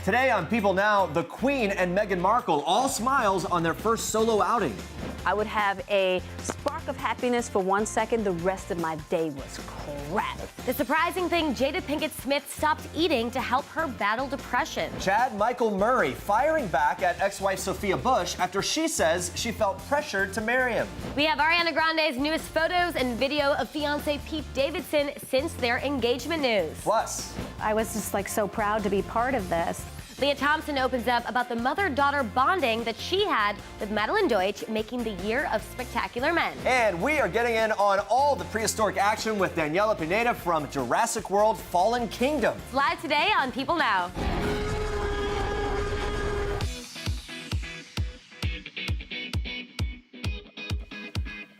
Today on People Now, the Queen and Meghan Markle all smiles on their first solo outing. I would have a spark of happiness for 1 second. The rest of my day was crap. The surprising thing, Jada Pinkett Smith stopped eating to help her battle depression. Chad Michael Murray firing back at ex-wife Sophia Bush after she says she felt pressured to marry him. We have Ariana Grande's newest photos and video of fiance Pete Davidson since their engagement news. Plus, I was just so proud to be part of this. Leah Thompson opens up about the mother-daughter bonding that she had with Madeline Deutsch, making the year of spectacular men. and we are getting in on all the prehistoric action with Daniella Pineda from Jurassic World Fallen Kingdom. Live today on People Now.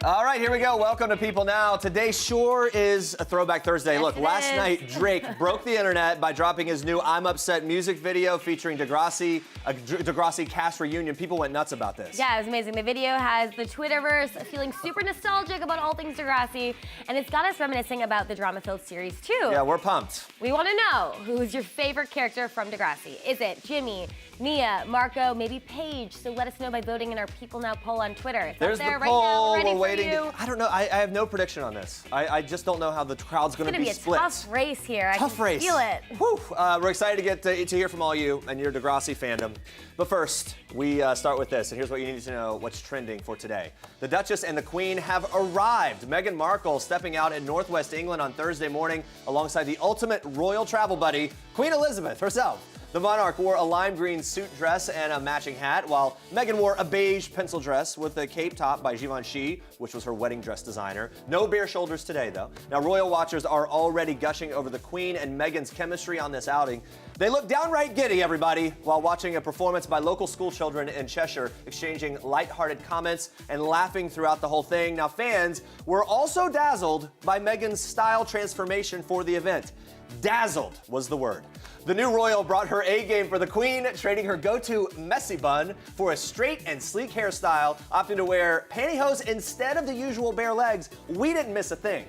All right, here we go. Welcome to People Now. Today sure is a Throwback Thursday. Yes, Look, it last is. night Drake broke the internet by dropping his new I'm Upset music video featuring Degrassi, a Degrassi cast reunion. People went nuts about this. Yeah, it was amazing. The video has the Twitterverse feeling super nostalgic about all things Degrassi, and it's got us reminiscing about the drama-filled series too. Yeah, we're pumped. We want to know, who's your favorite character from Degrassi? Is it Jimmy, Mia, Marco, maybe Paige? So let us know by voting in our People Now poll on Twitter. It's There's up there the right now. poll. We're ready We're for waiting. you. I don't know. I have no prediction on this. I just don't know how the crowd's going to be It's split. gonna be a tough race here. Tough I can race. feel it. Whew. We're excited to get to hear from all you and your Degrassi fandom. But first, we start with this, and here's what you need to know what's trending for today. The Duchess and the Queen have arrived. Meghan Markle stepping out in Northwest England on Thursday morning alongside the ultimate royal travel buddy, Queen Elizabeth herself. The monarch wore a lime green suit dress and a matching hat, while Meghan wore a beige pencil dress with a cape top by Givenchy, which was her wedding dress designer. No bare shoulders today, though. Now, royal watchers are already gushing over the Queen and Meghan's chemistry on this outing. They look downright giddy, everybody, while watching a performance by local school children in Cheshire, exchanging lighthearted comments and laughing throughout the whole thing. Now, fans were also dazzled by Meghan's style transformation for the event. Dazzled was the word. The new royal brought her A game for the Queen, trading her go-to messy bun for a straight and sleek hairstyle, opting to wear pantyhose instead of the usual bare legs. We didn't miss a thing.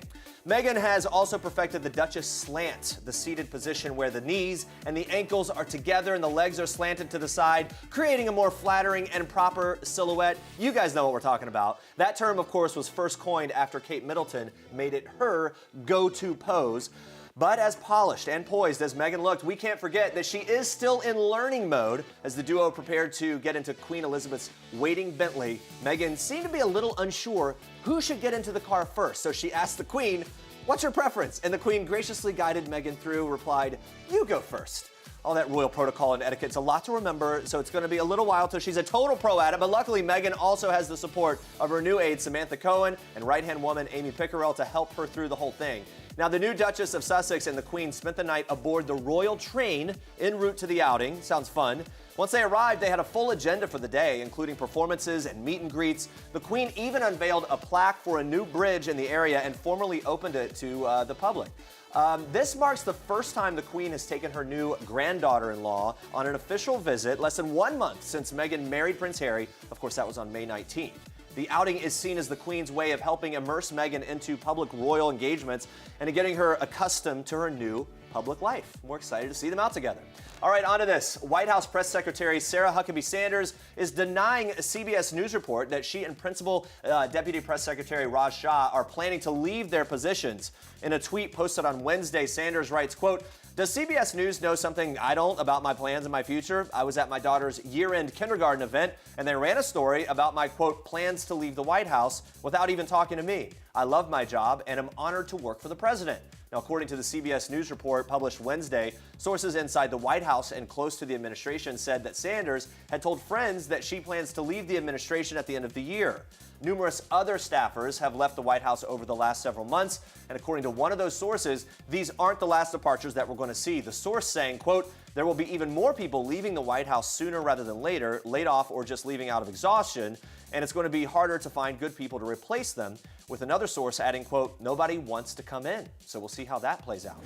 Meghan has also perfected the Duchess slant, the seated position where the knees and the ankles are together and the legs are slanted to the side, creating a more flattering and proper silhouette. You guys know what we're talking about. That term, of course, was first coined after Kate Middleton made it her go-to pose. But as polished and poised as Meghan looked, we can't forget that she is still in learning mode. As the duo prepared to get into Queen Elizabeth's waiting Bentley, Meghan seemed to be a little unsure who should get into the car first. So she asked the Queen, "What's your preference?" And the Queen graciously guided Meghan through, replied, "You go first." All that royal protocol and etiquette's a lot to remember, so it's going to be a little while till she's a total pro at it. But luckily, Meghan also has the support of her new aide, Samantha Cohen, and right-hand woman, Amy Pickerel, to help her through the whole thing. Now, the new Duchess of Sussex and the Queen spent the night aboard the royal train en route to the outing. Sounds fun. Once they arrived, they had a full agenda for the day, including performances and meet and greets. The Queen even unveiled a plaque for a new bridge in the area and formally opened it to the public. This marks the first time the Queen has taken her new granddaughter-in-law on an official visit, less than 1 month since Meghan married Prince Harry. Of course, that was on May 19th. The outing is seen as the Queen's way of helping immerse Meghan into public royal engagements and to getting her accustomed to her new public life. We're excited to see them out together. All right, on to this. White House Press Secretary Sarah Huckabee Sanders is denying a CBS News report that she and Principal Deputy Press Secretary Raj Shah are planning to leave their positions. In a tweet posted on Wednesday, Sanders writes, quote, "Does CBS News know something I don't about my plans and my future? I was at my daughter's year-end kindergarten event, and they ran a story about my, quote, plans to leave the White House without even talking to me. I love my job and am honored to work for the president." Now, according to the CBS News report published Wednesday, sources inside the White House and close to the administration said that Sanders had told friends that she plans to leave the administration at the end of the year. Numerous other staffers have left the White House over the last several months, and according to one of those sources, these aren't the last departures that we're going to see. The source saying, quote, "There will be even more people leaving the White House sooner rather than later, laid off or just leaving out of exhaustion, and it's going to be harder to find good people to replace them," with another source adding, quote, "Nobody wants to come in." So we'll see how that plays out.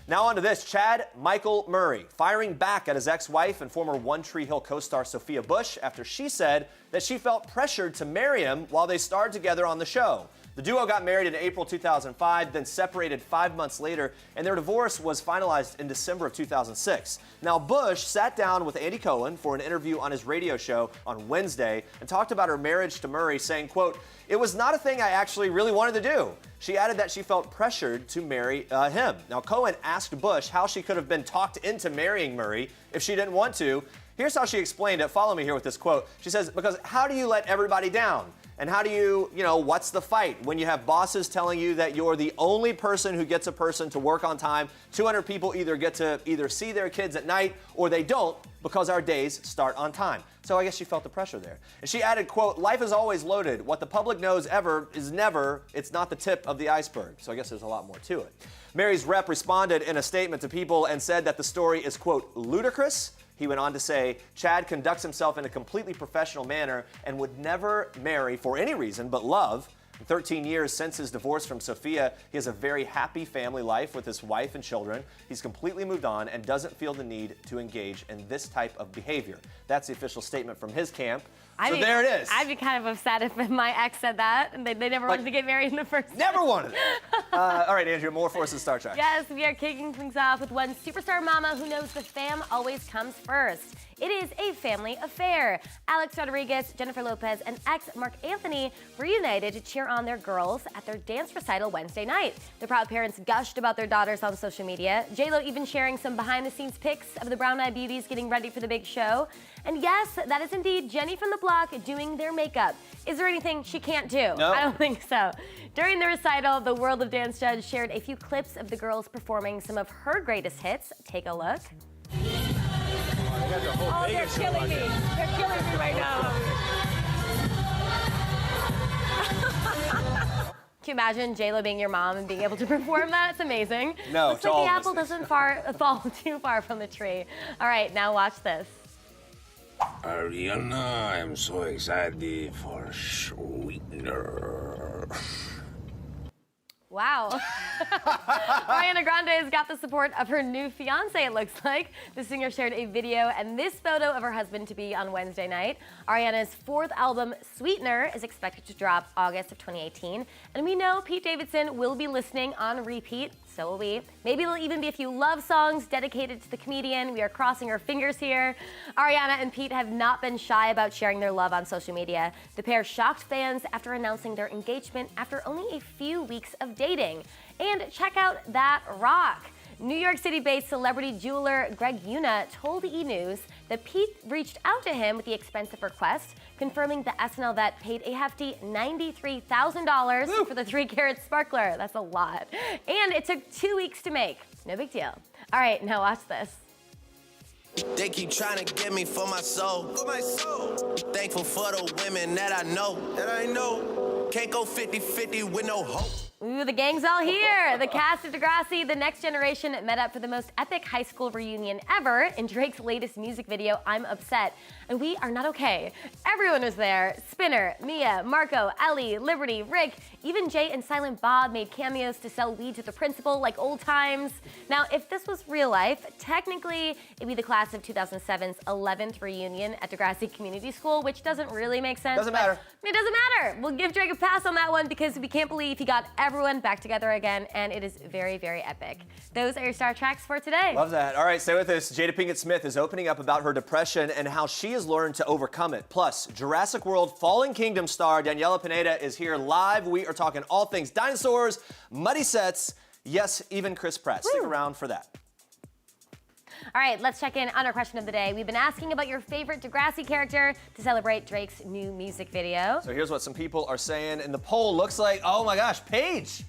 Now on to this. Chad Michael Murray firing back at his ex-wife and former One Tree Hill co-star Sophia Bush after she said that she felt pressured to marry him while they starred together on the show. The duo got married in April 2005, then separated 5 months later, and their divorce was finalized in December of 2006. Now, Bush sat down with Andy Cohen for an interview on his radio show on Wednesday and talked about her marriage to Murray, saying, quote, "It was not a thing I actually really wanted to do." She added that she felt pressured to marry him. Now, Cohen asked Bush how she could have been talked into marrying Murray if she didn't want to. Here's how she explained it. Follow me here with this quote. She says, because how do you let everybody down? And how do you what's the fight? When you have bosses telling you that you're the only person who gets a person to work on time, 200 people either get to see their kids at night or they don't because our days start on time. So I guess she felt the pressure there. And she added, quote, "Life is always loaded. What the public knows ever is never. It's not the tip of the iceberg." So I guess there's a lot more to it. Mary's rep responded in a statement to People and said that the story is, quote, "ludicrous." He went on to say, Chad conducts himself in a completely professional manner and would never marry for any reason but love. In 13 years since his divorce from Sophia, he has a very happy family life with his wife and children. He's completely moved on and doesn't feel the need to engage in this type of behavior. That's the official statement from his camp. So there it is. I'd be kind of upset if my ex said that and they never wanted to get married in the first place. Never wanted it. All right, Andrea, more for us in Star Trek. Yes, we are kicking things off with one superstar mama who knows the fam always comes first. It is a family affair. Alex Rodriguez, Jennifer Lopez, and ex Marc Anthony reunited to cheer on their girls at their dance recital Wednesday night. The proud parents gushed about their daughters on social media. J-Lo even sharing some behind-the-scenes pics of the Brown Eyed Beauties getting ready for the big show. And yes, that is indeed Jenny from the block doing their makeup. Is there anything she can't do? No. I don't think so. During the recital, the World of Dance judge shared a few clips of the girls performing some of her greatest hits. Take a look. Oh, they're killing me. They're killing me right now. Can you imagine J-Lo being your mom and being able to perform that? It's amazing. No, looks it's like all the of apple us. doesn't fall too far from the tree. All right, now watch this. Ariana, I'm so excited for Sweetener. Wow. Ariana Grande has got the support of her new fiance, it looks like. The singer shared a video and this photo of her husband to be on Wednesday night. Ariana's fourth album, Sweetener, is expected to drop August of 2018. And we know Pete Davidson will be listening on repeat. So will we. Maybe there'll even be a few love songs dedicated to the comedian. We are crossing our fingers here. Ariana and Pete have not been shy about sharing their love on social media. The pair shocked fans after announcing their engagement after only a few weeks of dating. And check out that rock. New York City-based celebrity jeweler Greg Yuna told E! News that Pete reached out to him with the expensive request, confirming the SNL vet paid a hefty $93,000 for the 3-carat sparkler. That's a lot. And it took 2 weeks to make. No big deal. All right, now watch this. They keep trying to get me for my soul. For my soul. Thankful for the women that I know. Can't go 50-50 with no hope. Ooh, the gang's all here. The cast of Degrassi, The Next Generation, met up for the most epic high school reunion ever in Drake's latest music video, I'm Upset. And we are not okay. Everyone was there. Spinner, Mia, Marco, Ellie, Liberty, Rick, even Jay and Silent Bob made cameos to sell weed to the principal like old times. Now, if this was real life, technically it'd be the class of 2007's 11th reunion at Degrassi Community School, which doesn't really make sense. Doesn't matter. It doesn't matter. We'll give Drake a pass on that one because we can't believe he got everyone back together again, and it is very, very epic. Those are your Star Treks for today. Love that. All right, stay with us. Jada Pinkett Smith is opening up about her depression and how she has learned to overcome it. Plus, Jurassic World Fallen Kingdom star Daniella Pineda is here live. We are talking all things dinosaurs, muddy sets, yes, even Chris Pratt. Stick around for that. All right, let's check in on our question of the day. We've been asking about your favorite Degrassi character to celebrate Drake's new music video. So here's what some people are saying, and the poll looks like, oh my gosh, Paige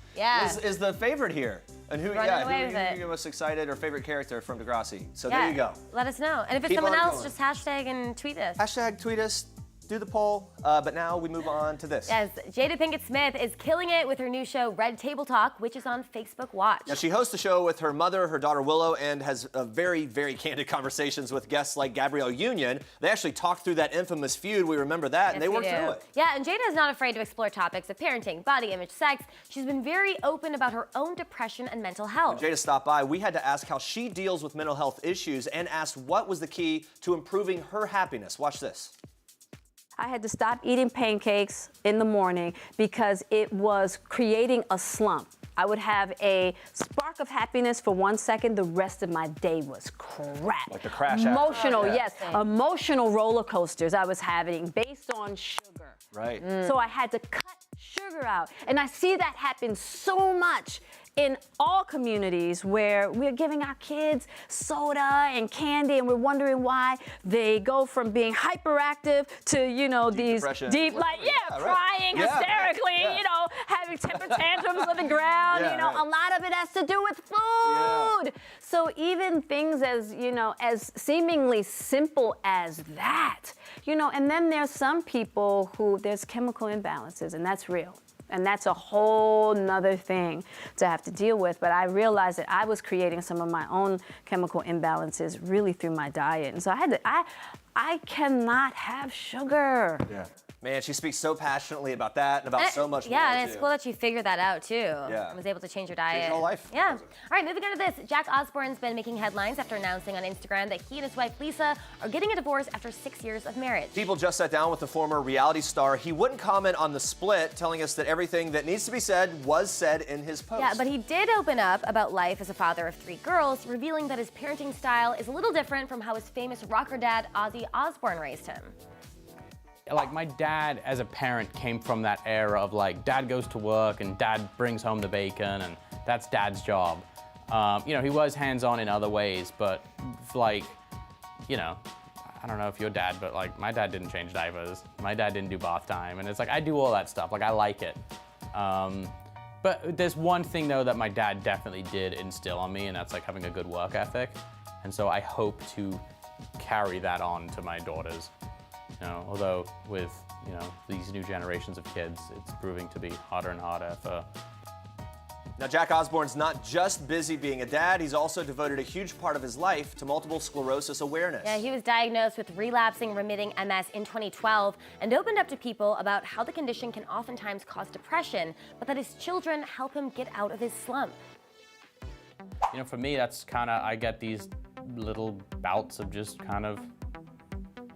is the favorite here. And who you're most excited or favorite character from Degrassi? So there you go. Let us know. And if it's someone else, just hashtag and tweet us. Hashtag tweet us. Do the poll, but now we move on to this. Yes, Jada Pinkett Smith is killing it with her new show, Red Table Talk, which is on Facebook Watch. Now, she hosts the show with her mother, her daughter Willow, and has very, very candid conversations with guests like Gabrielle Union. They actually talked through that infamous feud. We remember that, and they worked through it. Yeah, and Jada is not afraid to explore topics of parenting, body image, sex. She's been very open about her own depression and mental health. When Jada stopped by, we had to ask how she deals with mental health issues and asked what was the key to improving her happiness. Watch this. I had to stop eating pancakes in the morning because it was creating a slump. I would have a spark of happiness for 1 second. The rest of my day was crap. Like the crash. Emotional, yes. Emotional roller coasters I was having based on sugar. Right. So I had to cut sugar out. And I see that happen so much in all communities where we're giving our kids soda and candy and we're wondering why they go from being hyperactive to, you know, these depression. deep, like, crying hysterically, you know, having temper tantrums on the ground, you know, a lot of it has to do with food. So even things as, you know, as seemingly simple as that, you know, and then there's some people who there's chemical imbalances, and that's real. And that's a whole nother thing to have to deal with. But I realized that I was creating some of my own chemical imbalances really through my diet. And so I cannot have sugar. Yeah. Man, she speaks so passionately about that and about so much more. Yeah, and it's cool that you figured that out too. Yeah. And was able to change your diet. Changed your whole life. Yeah. All right, moving on to this. Jack Osbourne's been making headlines after announcing on Instagram that he and his wife Lisa are getting a divorce after 6 years of marriage. People just sat down with the former reality star. He wouldn't comment on the split, telling us that everything that needs to be said was said in his post. Yeah, but he did open up about life as a father of 3 girls, revealing that his parenting style is a little different from how his famous rocker dad Ozzy Osbourne raised him. Like, my dad as a parent came from that era of like, dad goes to work and dad brings home the bacon and that's dad's job. You know, he was hands-on in other ways, but like, you know, I don't know if your dad, but like my dad didn't change diapers. My dad didn't do bath time. And it's like, I do all that stuff. Like, I like it. But there's one thing though that my dad definitely did instill on me, and that's like having a good work ethic. And so I hope to carry that on to my daughters. You know, although with, you know, these new generations of kids, it's proving to be harder and harder for. Now, Jack Osbourne's not just busy being a dad, he's also devoted a huge part of his life to multiple sclerosis awareness. Yeah, he was diagnosed with relapsing remitting MS in 2012 and opened up to people about how the condition can oftentimes cause depression, but that his children help him get out of his slump. You know, for me, that's kind of, I get these little bouts of just kind of,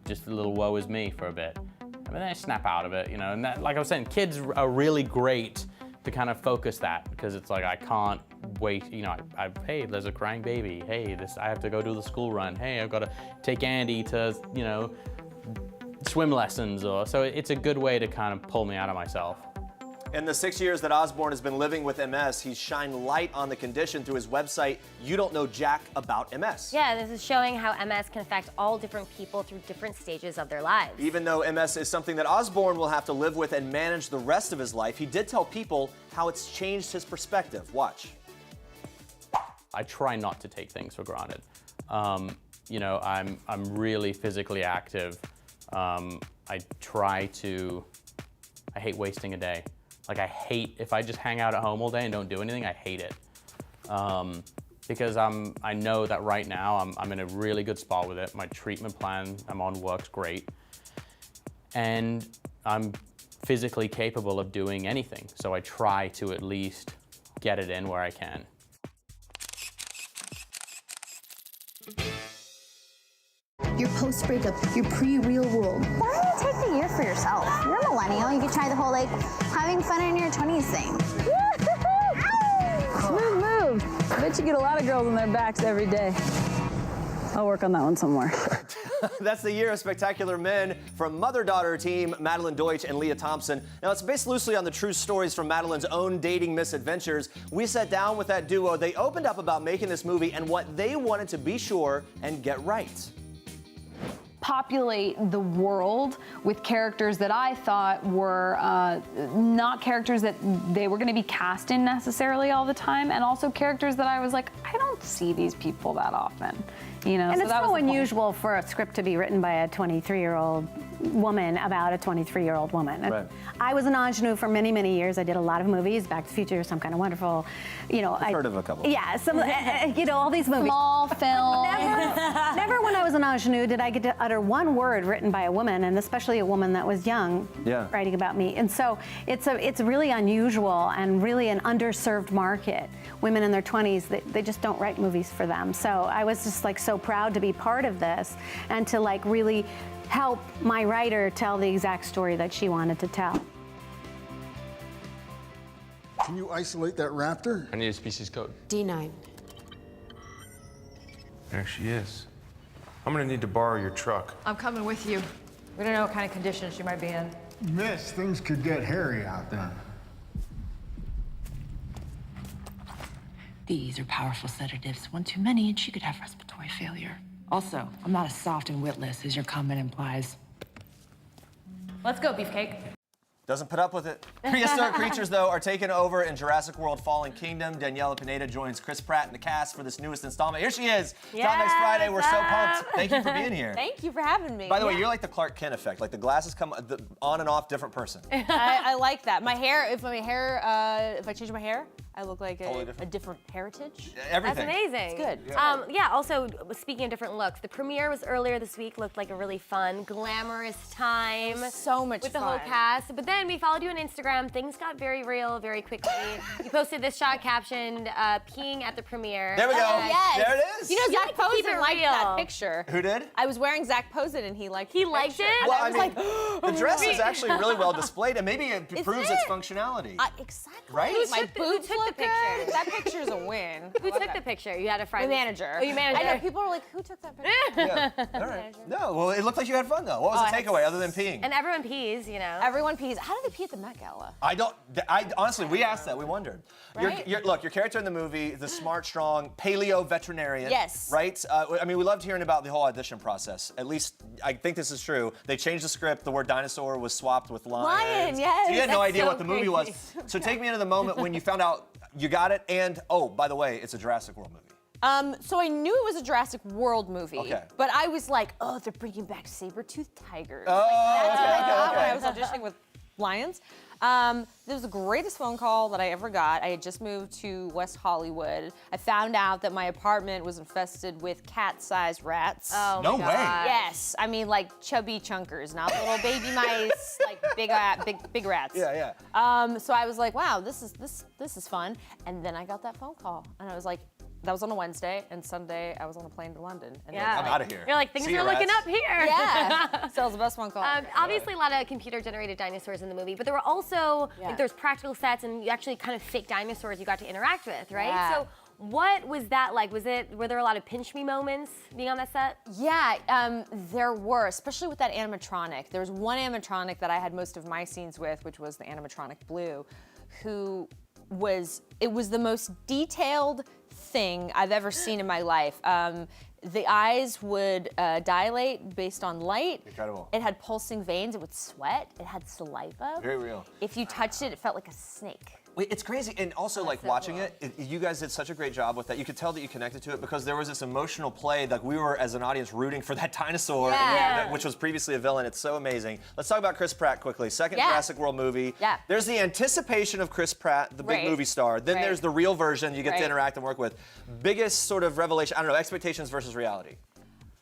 just a little woe is me for a bit. I mean, I snap out of it, you know, and that, like I was saying, kids are really great to kind of focus that, because it's like, I can't wait, you know, hey, there's a crying baby. Hey, I have to go do the school run. Hey, I've got to take Andy to, you know, swim lessons, or so it's a good way to kind of pull me out of myself. In the 6 years that Osbourne has been living with MS, he's shined light on the condition through his website, You Don't Know Jack About MS. Yeah, this is showing how MS can affect all different people through different stages of their lives. Even though MS is something that Osbourne will have to live with and manage the rest of his life, he did tell people how it's changed his perspective. Watch. I try not to take things for granted. You know, I'm really physically active. I hate wasting a day. Like, I hate, if I just hang out at home all day and don't do anything, I hate it. Because I know that right now I'm in a really good spot with it. My treatment plan I'm on works great. And I'm physically capable of doing anything. So I try to at least get it in where I can. Your post-breakup, your pre-real world. Why don't you take the year for yourself? You're a millennial. You could try the whole, like, having fun in your 20s thing. Smooth move. I bet you get a lot of girls on their backs every day. I'll work on that one somewhere. That's the year of spectacular men from mother-daughter team Madeline Deutsch and Leah Thompson. Now, it's based loosely on the true stories from Madeline's own dating misadventures. We sat down with that duo. They opened up about making this movie and what they wanted to be sure and get right. Populate the world with characters that I thought were not characters that they were going to be cast in necessarily all the time, and also characters that I was like, I don't see these people that often, you know. And so it's that so was the point. unusual for a script to be written by a 23-year-old woman about a 23-year-old woman. Right. I was an ingenue for many, many years. I did a lot of movies, Back to the Future, Some Kind of Wonderful, you know. I've heard of a couple. Yeah, some, you know, all these movies. Small film. Never when I was an ingenue did I get to utter one word written by a woman, and especially a woman that was young, writing about me. And so it's really unusual and really an underserved market. Women in their 20s, they just don't write movies for them. So I was just like so proud to be part of this and to like really help my writer tell the exact story that she wanted to tell. Can you isolate that raptor? I need a species code. D9. There she is. I'm gonna need to borrow your truck. I'm coming with you. We don't know what kind of condition she might be in. Miss, things could get hairy out there. These are powerful sedatives. One too many, and she could have respiratory failure. Also, I'm not as soft and witless as your comment implies. Let's go, Beefcake. Doesn't put up with it. Prehistoric creatures, though, are taken over in Jurassic World Fallen Kingdom. Daniella Pineda joins Chris Pratt in the cast for this newest installment. Here she is. It's on next Friday. We're so pumped. Thank you for being here. Thank you for having me. By the way, you're like the Clark Kent effect. Like the glasses come on and off, different person. I like that. My hair, if I change my hair, I look like a different heritage. Everything. That's amazing. It's good. Yeah, also, speaking of different looks, the premiere was earlier this week, looked like a really fun, glamorous time. So much with fun. the whole cast. But then we followed you on Instagram. Things got very real very quickly. You posted this shot captioned, peeing at the premiere. There we go. Yes. There it is. You know, Zach keep it Posen liked that real. picture. Who did? I was wearing Zach Posen and he liked He liked it? Well, I was like, the dress is actually really well displayed, and maybe it proves its functionality. Exactly. Right? My boots took look the picture? good. That picture's a win. Who took the picture? You had a friend? The manager. Oh, you manager. I know, people are like, who took that picture? Yeah. All right. No, well, it looked like you had fun, though. What was the takeaway other than peeing? And everyone pees, you know. Everyone pees. How did they pee at the Met Gala? Honestly, we asked that. We wondered. Right? Look, your character in the movie, the smart, strong paleo veterinarian. Yes. Right? I mean, we loved hearing about the whole audition process. At least, I think this is true. They changed the script. The word dinosaur was swapped with lion. Lion, yes. So you had no That's idea so what the movie was. So take me into the moment when you found out you got it, and, oh, by the way, it's a Jurassic World movie. So I knew it was a Jurassic World movie. Okay. But I was like, oh, they're bringing back saber-toothed tigers. Oh, That's what I thought when okay. I was auditioning with lions. It was the greatest phone call that I ever got. I had just moved to West Hollywood. I found out that my apartment was infested with cat-sized rats. Oh, No my way. God. Yes, I mean like chubby chunkers, not little baby mice, like big rats. Yeah. So I was like, wow, this is fun. And then I got that phone call, and I was like, that was on a Wednesday, and Sunday I was on a plane to London. And Yeah. I'm out of here. You're like, things See are you, looking rats. up here. Yeah, so it was the best phone call. Obviously, a lot of computer-generated dinosaurs in the movie, but there were also like there's practical sets and you actually kind of fake dinosaurs you got to interact with, right? Yeah. So what was that like? Were there a lot of pinch me moments being on that set? Yeah, there were, especially with that animatronic. There was one animatronic that I had most of my scenes with, which was the animatronic Blue, it was the most detailed thing I've ever seen in my life. The eyes would dilate based on light. Incredible. It had pulsing veins. It would sweat. It had saliva. Very real. If you touched it, it felt like a snake. Wait, it's crazy, and also like watching it, you guys did such a great job with that. You could tell that you connected to it because there was this emotional play that we were, as an audience, rooting for that dinosaur, which was previously a villain. It's so amazing. Let's talk about Chris Pratt quickly. Second Jurassic World movie. Yeah. There's the anticipation of Chris Pratt, the big movie star. Then there's the real version you get to interact and work with. Biggest sort of revelation, I don't know, expectations versus reality.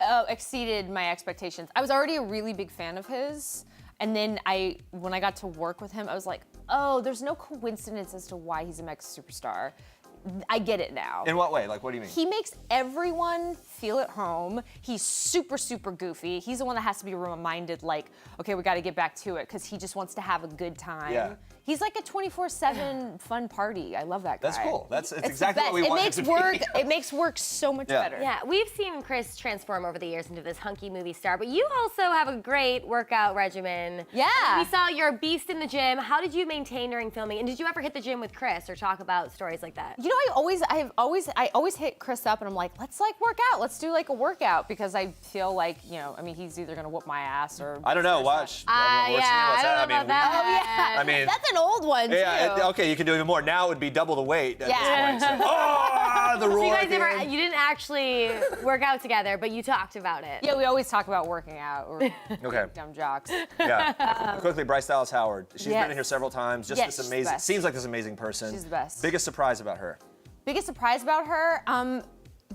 Oh, exceeded my expectations. I was already a really big fan of his. And then when I got to work with him, I was like, oh, there's no coincidence as to why he's a mega superstar. I get it now. In what way? Like, what do you mean? He makes everyone feel at home. He's super, super goofy. He's the one that has to be reminded, like, okay, we got to get back to it, because he just wants to have a good time. Yeah. He's like a 24/7 fun party. I love that guy. That's cool. It's the exactly what we best. wanted to be. It makes work so much better. Yeah, we've seen Chris transform over the years into this hunky movie star, but you also have a great workout regimen. Yeah. We saw you're a beast in the gym. How did you maintain during filming? And did you ever hit the gym with Chris or talk about stories like that? You know, I always hit Chris up and I'm like, let's like work out. Let's do like a workout, because I feel like, you know, I mean, he's either gonna whoop my ass or. I don't know. Watch. I don't know about that. Oh yeah. I mean, that's an old one too. Yeah. Okay, you can do even more. Now it would be double the weight at Yeah. this point. So, the So roar. you guys at the never, end. you didn't actually work out together, but you talked about it. Yeah, we always talk about working out. We're Okay. dumb jocks. Yeah. Quickly, Bryce Dallas Howard. She's Yes. been in here several times. Just Yes, this she's the amazing. best. Seems like this amazing person. She's the best. Biggest surprise about her. Biggest surprise about her,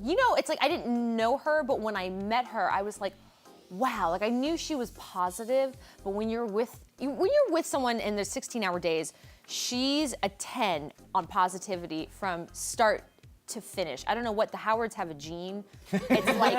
you know, it's like I didn't know her, but when I met her, I was like, wow, like I knew she was positive, but when you're with someone in their 16-hour days, she's a 10 on positivity from start to finish. I don't know what the Howards have a gene. It's like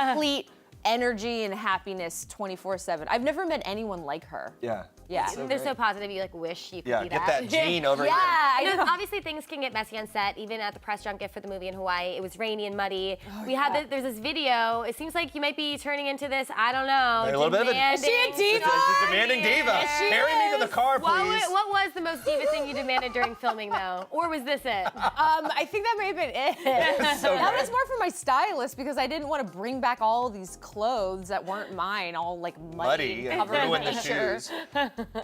complete energy and happiness 24/7. I've never met anyone like her. Yeah. Yeah. They're so positive, you like wish you could Yeah, be get that. that gene over here. Yeah, I I know. know. Obviously, things can get messy on set. Even at the press junket for the movie in Hawaii, it was rainy and muddy. There's this video. It seems like you might be turning into this, I don't know, A little bit of a- Is she a diva? She's a demanding diva. Carry me to the car, please. What was the most diva thing you demanded during filming, though? Or was this it? I think that may have been it. So that good. was more for my stylist because I didn't want to bring back all these clothes that weren't mine, all like muddy and covered in ruin the nature. shoes.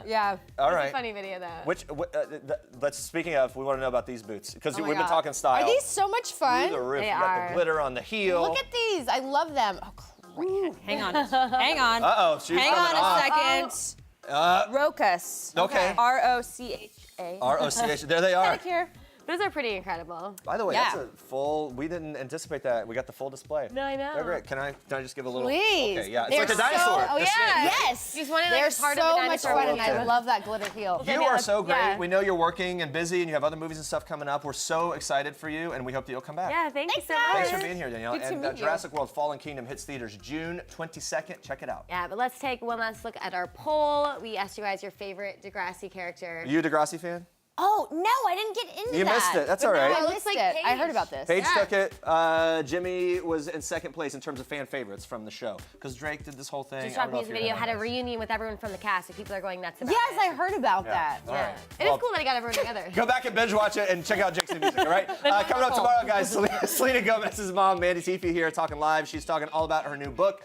Yeah. All It's right. a funny video, though. Speaking of, we want to know about these boots because Oh my we've been God. talking style. Are these so much fun? Through the roof. They You got are. the glitter on the heel. Look at these. I love them. Oh, crap. Hang on. Hang on. Uh-oh, she's Hang coming on off. a second. Rocus. Okay. R-O-C-H-A. R-O-C-H. There they are. Pedicure. Those are pretty incredible. By the way, Yeah. that's a full. We didn't anticipate that. We got the full display. No, I know. They're great. Can I just give a little? Please. Okay, yeah. It's They're like a dinosaur. So, oh, the yeah. snake. Yes. You just wanted, like, They're part of the so much dinosaur fun, and I Okay. love that glitter heel. You are so great. Yeah. We know you're working and busy, and you have other movies and stuff coming up. We're so excited for you, and we hope that you'll come back. Yeah, thanks so much. Thanks for being here, Danielle. Good to And meet you. Jurassic World: Fallen Kingdom hits theaters June 22nd. Check it out. Yeah, but let's take one last look at our poll. We asked you guys your favorite Degrassi character. Are you a Degrassi fan? Oh, no, I didn't get into You that. missed it. That's But all right. no, I It missed looks like it. I heard Paige. about this. Paige Yeah. took it. Jimmy was in second place in terms of fan favorites from the show because Drake did this whole thing. Just I dropped don't know me if this you video, heard had a about this. reunion with everyone from the cast, so people are going nuts about Yes, it. I heard about that. All right. It is cool that I got everyone together. Go back and binge watch it and check out Jake's new music, all right? Coming up tomorrow, guys, Selena Gomez's mom, Mandy Teefey, here talking live. She's talking all about her new book,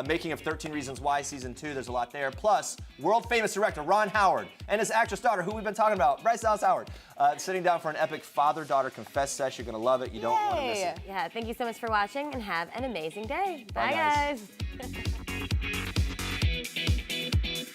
Making of 13 Reasons Why, Season 2. There's a lot there. Plus, world-famous director Ron Howard and his actress daughter, who we've been talking about, Bryce Dallas Howard, sitting down for an epic father-daughter confess sesh. You're going to love it. You don't want to miss it. Yeah, thank you so much for watching and have an amazing day. Bye, Bye guys. guys.